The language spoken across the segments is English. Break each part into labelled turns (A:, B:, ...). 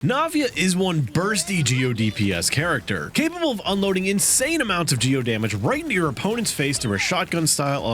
A: Navia is one bursty GEO DPS character, capable of unloading insane amounts of GEO damage right into your opponent's face through a shotgun-style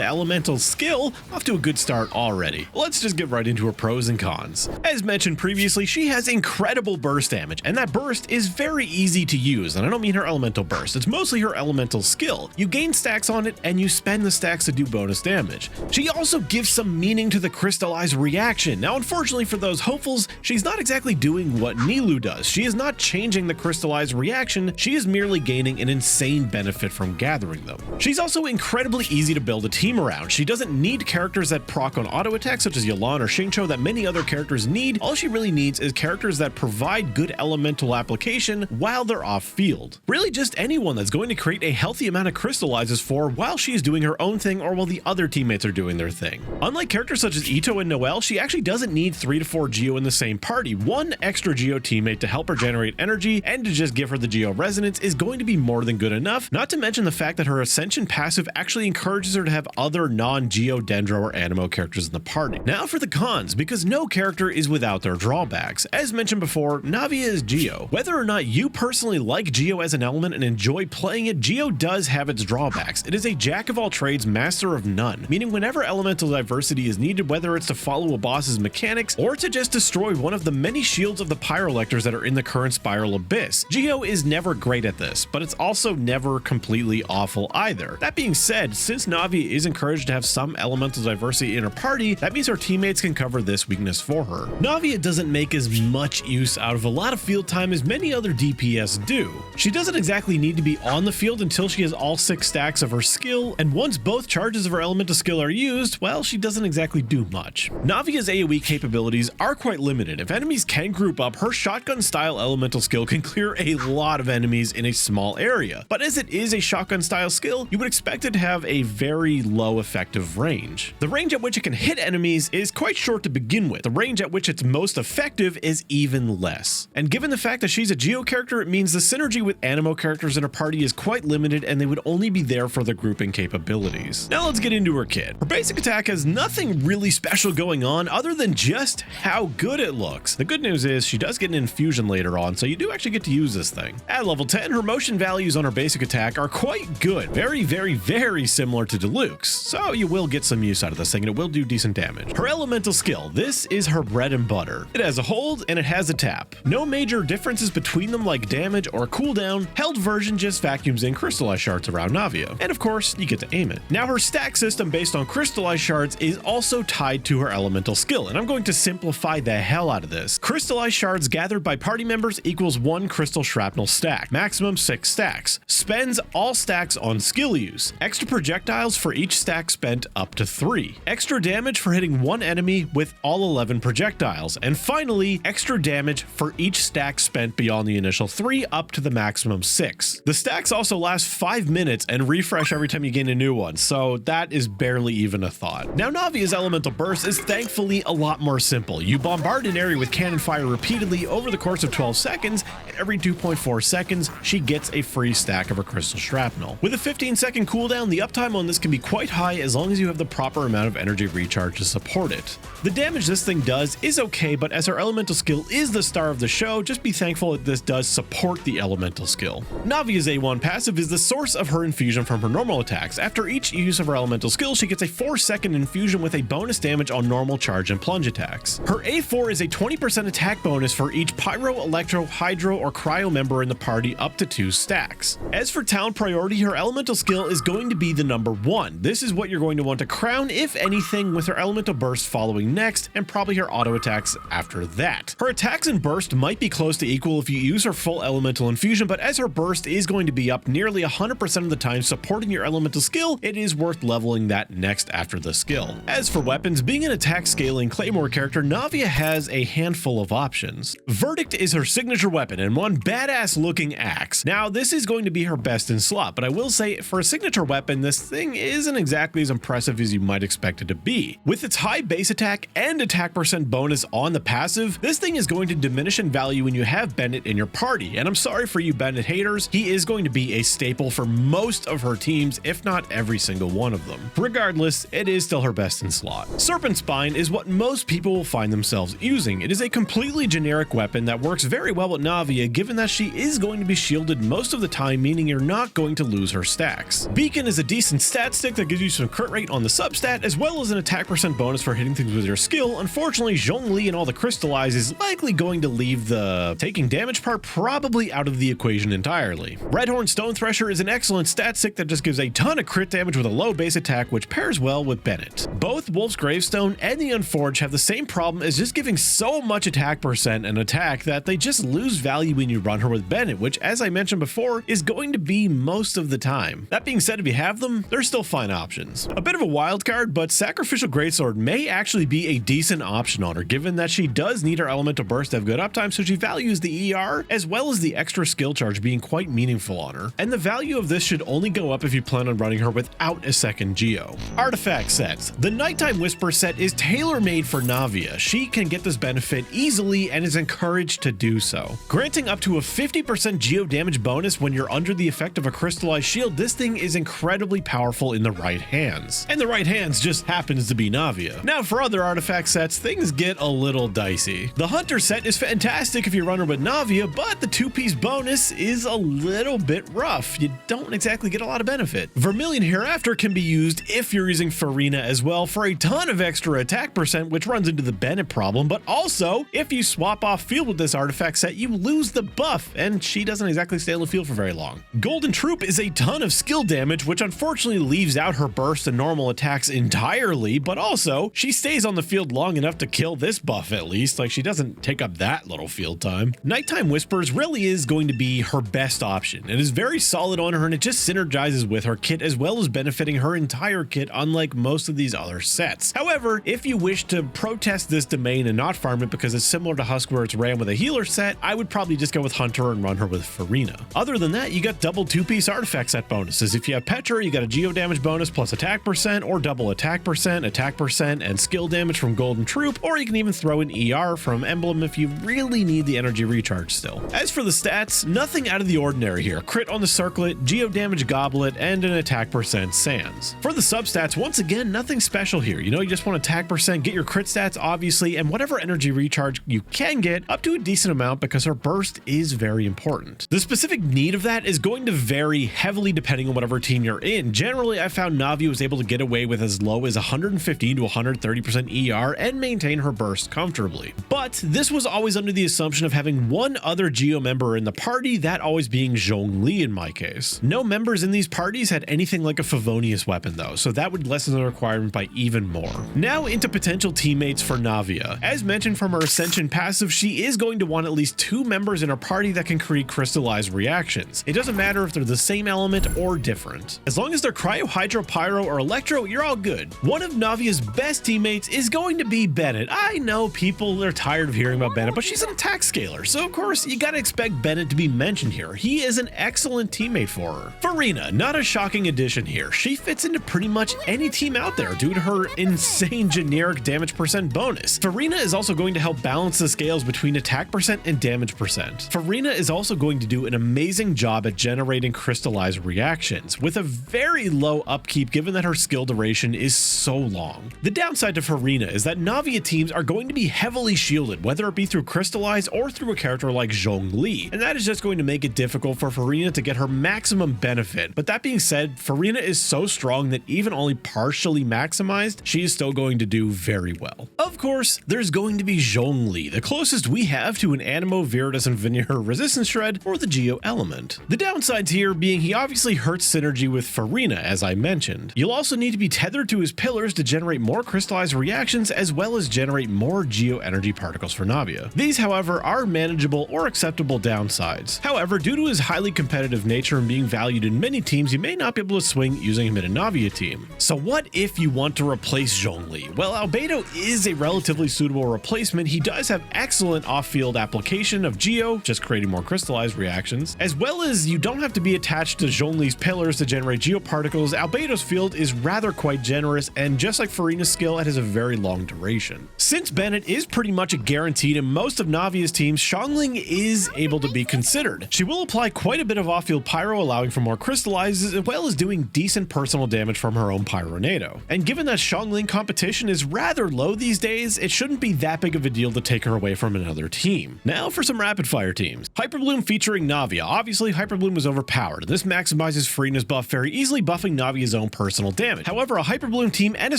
A: elemental skill. Off to a good start already. Let's just get right into her pros and cons. As mentioned previously, she has incredible burst damage, and that burst is very easy to use, and I don't mean her elemental burst, it's mostly her elemental skill. You gain stacks on it, and you spend the stacks to do bonus damage. She also gives some meaning to the crystallized reaction. Now, unfortunately for those hopefuls, she's not exactly doing what Nilou does. She is not changing the crystallized reaction, she is merely gaining an insane benefit from gathering them. She's also incredibly easy to build a team around. She doesn't need characters that proc on auto attacks such as Yelan or Xingqiu that many other characters need. All she really needs is characters that provide good elemental application while they're off field. Really just anyone that's going to create a healthy amount of crystallizes for while she is doing her own thing or while the other teammates are doing their thing. Unlike characters such as Ito and Noelle, she actually doesn't need 3 to 4 GEO in the same party. One extra GEO teammate to help her generate energy and to just give her the GEO resonance is going to be more than good enough, not to mention the fact that her Ascension passive actually encourages her to have other non-GEO Dendro or Animo characters in the party. Now for the cons, because no character is without their drawbacks. As mentioned before, Navia is GEO. Whether or not you personally like GEO as an element and enjoy playing it, GEO does have its drawbacks. It is a jack of all trades, master of none, meaning whenever elemental diversity is needed, whether it's to follow a boss's mechanics or to just destroy one of the many shields of the Pyrolectors that are in the current Spiral Abyss, GEO is never great at this, but it's also never completely awful either. That being said, since Navia is encouraged to have some elemental diversity in her party, that means her teammates can cover this weakness for her. Navia doesn't make as much use out of a lot of field time as many other DPS do. She doesn't exactly need to be on the field until she has all 6 stacks of her skill, and once both charges of her elemental skill are used, well, she doesn't exactly do much. Navia's AoE capabilities are quite limited. If enemies can group up, her shotgun-style elemental skill can clear a lot of enemies in a small area. But as it is a shotgun-style skill, you would expect it to have a very low effective range. The range at which it can hit enemies is quite short to begin with. The range at which it's most effective is even less. And given the fact that she's a GEO character, it means the synergy with Animo characters in her party is quite limited and they would only be there for the grouping capabilities. Now let's get into her kit. Her basic attack has nothing really special going on other than just how good it looks. The good news is she does get an infusion later on, so you do actually get to use this thing. At level 10, her motion values on her basic attack are quite good. Very similar to Diluc's, so you will get some use out of this thing and it will do decent damage. Her elemental skill, this is her bread and butter. It has a hold and it has a tap. No major differences between them like damage or cooldown. Held version just vacuums in crystallized shards around Navia. And of course, you get to aim it. Now her stack system based on crystallized shards is also tied to her elemental skill, and I'm going to simplify the hell out of this. Crystallized shards gathered by party members equals 1 crystal shrapnel stack, maximum 6 stacks. Spends all stacks on skill use. Extra projectiles for each stack spent up to 3. Extra damage for hitting one enemy with all 11 projectiles. And finally, extra damage for each stack spent beyond the initial 3 up to the maximum 6. The stacks also last 5 minutes and refresh every time you gain a new one, so that is barely even a thought. Now Navia's elemental burst is thankfully a lot more simple. You bombard an area with cannon fire repeatedly over the course of 12 seconds, and every 2.4 seconds, she gets a free stack of her crystal shrapnel. With a 15-second cooldown, the uptime on this can be quite high as long as you have the proper amount of energy recharge to support it. The damage this thing does is okay, but as her elemental skill is the star of the show, just be thankful that this does support the elemental skill. Navia's A1 passive is the source of her infusion from her normal attacks. After each use of her elemental skill, she gets a 4-second infusion with a bonus damage on normal charge and plunge attacks. Her A4 is a 20% attack bonus for each Pyro, Electro, Hydro, or Cryo member in the party up to 2 stacks. As for talent priority, her elemental skill is going to be the number 1. This is what you're going to want to crown, if anything, with her elemental burst following next, and probably her auto attacks after that. Her attacks and burst might be close to equal if you use her full elemental infusion, but as her burst is going to be up nearly 100% of the time supporting your elemental skill, it is worth leveling that next after the skill. As for weapons, being an attack scaling Claymore character, Navia has a handful of options. Verdict is her signature weapon and one badass looking axe. Now this is going to be her best in slot, but I will say for a signature weapon, this thing isn't exactly as impressive as you might expect it to be. With its high base attack and attack percent bonus on the passive, this thing is going to diminish in value when you have Bennett in your party, and I'm sorry for you Bennett haters, he is going to be a staple for most of her teams, if not every single one of them. Regardless, it is still her best in slot. Serpent Spine is what most people will find themselves using. It is a completely generic weapon that works very well with Navia, given that she is going to be shielded most of the time, meaning you're not going to lose her stacks. Beacon is a decent stat stick that gives you some crit rate on the substat, as well as an attack percent bonus for hitting things with your skill. Unfortunately, Zhongli and all the crystallize is likely going to leave the taking damage part probably out of the equation entirely. Redhorn Stone Thresher is an excellent stat stick that just gives a ton of crit damage with a low base attack, which pairs well with Bennett. Both Wolf's Gravestone and the Unforged have the same problem as just giving so much attack percent and attack that they just lose value when you run her with Bennett, which, as I mentioned before, is going to be most of the time. That being said, if you have them, they're still fine options. A bit of a wild card, but Sacrificial Greatsword may actually be a decent option on her, given that she does need her Elemental Burst to have good uptime, so she values the ER, as well as the extra skill charge being quite meaningful on her. And the value of this should only go up if you plan on running her without a second Geo. Artifact sets. The Nighttime Whisper set is tailor-made for Navia. She can get this benefit easily and is encouraged to do so. Granting up to a 50% Geo damage bonus when you're under the effect of a crystallized shield, this thing is incredibly powerful in the right hands. And the right hands just happens to be Navia. Now for other artifact sets, things get a little dicey. The Hunter set is fantastic if you run her with Navia, but the 2-piece bonus is a little bit rough. You don't exactly get a lot of benefit. Vermilion Hereafter can be used if you're using Farina as well for a ton of extra attack percent, which runs into the Bennett problem, but also if you swap off field with this artifact set, you lose the buff, and she doesn't exactly stay on the field for very long. Golden Troop is a ton of skill damage, which unfortunately leaves out her burst and normal attacks entirely, but also she stays on the field long enough to kill this buff at least. Like, she doesn't take up that little field time. Nighttime Whispers really is going to be her best option. It is very solid on her, and it just synergizes with her kit as well as benefiting her entire kit, unlike most of these other sets. However, if you wish to protest this domain and not farm it because it's similar to Husk where it's ran with a healer set, I would probably just go with Hunter and run her with Farina. Other than that, you got double 2-piece artifact set bonuses. If you have Petra, you got a Geo damage bonus plus attack percent, or double attack percent, and skill damage from Golden Troop, or you can even throw in ER from Emblem if you really need the energy recharge still. As for the stats, nothing out of the ordinary here. Crit on the Circlet, Geo damage Goblet, and an attack percent Sands. For the substats, once again, nothing special here. You know, you just want attack percent, get your crit stats obviously, and whatever energy recharge you can get up to a decent amount because her burst is very important. The specific need of that is going to vary heavily depending on whatever team you're in. Generally, I found Navia was able to get away with as low as 115 to 130% ER and maintain her burst comfortably. But this was always under the assumption of having one other Geo member in the party, that always being Zhongli in my case. No members in these parties had anything like a Favonius weapon though, so that would lessen the requirement by even more. Now into potential teammates for Navia. As mentioned from her Ascension passive, she is going to want at least 2 members in her party that can create crystallized reactions. It doesn't matter if they're the same element or different. As long as they're Cryo, Hydro, Pyro, or Electro, you're all good. One of Navia's best teammates is going to be Bennett. I know people are tired of hearing about Bennett, but she's an attack scaler, so of course you gotta expect Bennett to be mentioned here. He is an excellent teammate for her. Farina, not a shocking addition here. She fits into pretty much any team out there due to her insane generic damage percent bonus. Farina is also going to help balance the scales between attack percent and damage percent. Farina is also going to do an amazing job at generating crystallized reactions with a very low upkeep given that her skill duration is so long. The downside to Farina is that Navia teams are going to be heavily shielded, whether it be through crystallize or through a character like Zhongli, and that is just going to make it difficult for Farina to get her maximum benefit. But that being said, Farina is so strong that even only partially maximized, she is still going to do very well. Of course, there's going to be Zhongli, the closest we have to an Animo, Viridis, and Veneer Resistance Shred or the Geo element. The downsides here being he obviously hurts synergy with Farina, as I mentioned. You'll also need to be tethered to his pillars to generate more crystallized reactions as well as generate more Geo energy particles for Navia. These, however, are manageable or acceptable downsides. However, due to his highly competitive nature and being valued in many teams, you may not be able to swing using him in a Navia team. So what if you want to replace Zhongli? Well, Albedo is a relatively suitable replacement. He does have excellent off-field application of Geo, just creating more crystallized reactions, as well as you don't have to be attached to Zhongli's pillars to generate Geo particles. Albedo's field is rather quite generous, and just like Farina's skill, it has a very long duration. Since Bennett is pretty much a guaranteed in most of Navia's teams, Xiangling is able to be considered. She will apply quite a bit of off-field pyro, allowing for more crystallizes, as well as doing decent personal damage from her own Pyronado. And given that Xiangling competition is rather low these days, it shouldn't be that big of a deal deal to take her away from another team. Now for some rapid fire teams. Hyper Bloom featuring Navia. Obviously, Hyper Bloom is overpowered. This maximizes Freena's buff, very easily buffing Navia's own personal damage. However, a Hyper Bloom team and a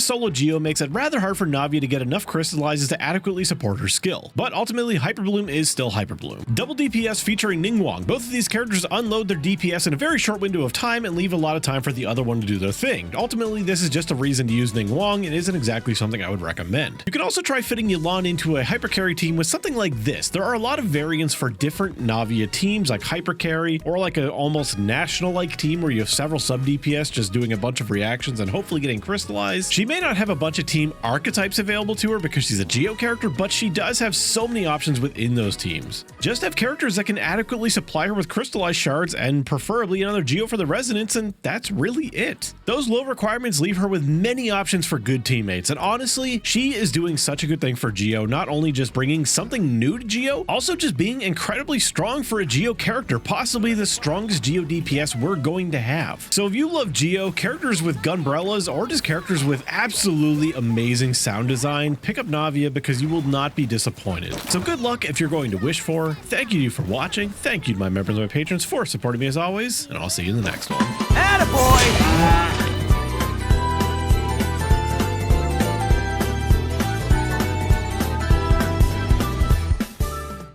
A: solo Geo makes it rather hard for Navia to get enough crystallizes to adequately support her skill. But ultimately, Hyper Bloom is still Hyper Bloom. Double DPS featuring Ningguang. Both of these characters unload their DPS in a very short window of time and leave a lot of time for the other one to do their thing. Ultimately, this is just a reason to use Ningguang and isn't exactly something I would recommend. You can also try fitting Yelan into a hyper carry team with something like this. There are a lot of variants for different Navia teams like hyper carry or like an almost national like team where you have several sub DPS just doing a bunch of reactions and hopefully getting crystallized. She may not have a bunch of team archetypes available to her because she's a Geo character, but she does have so many options within those teams. Just have characters that can adequately supply her with crystallized shards and preferably another Geo for the resonance, and that's really it. Those low requirements leave her with many options for good teammates, and honestly, she is doing such a good thing for Geo, not only just bringing something new to Geo, also just being incredibly strong for a Geo character, possibly the strongest Geo DPS we're going to have. So if you love Geo, characters with gunbrellas, or just characters with absolutely amazing sound design, pick up Navia because you will not be disappointed. So good luck if you're going to wish for. Thank you for watching. Thank you to my members and my patrons for supporting me as always, and I'll see you in the next one.
B: Attaboy!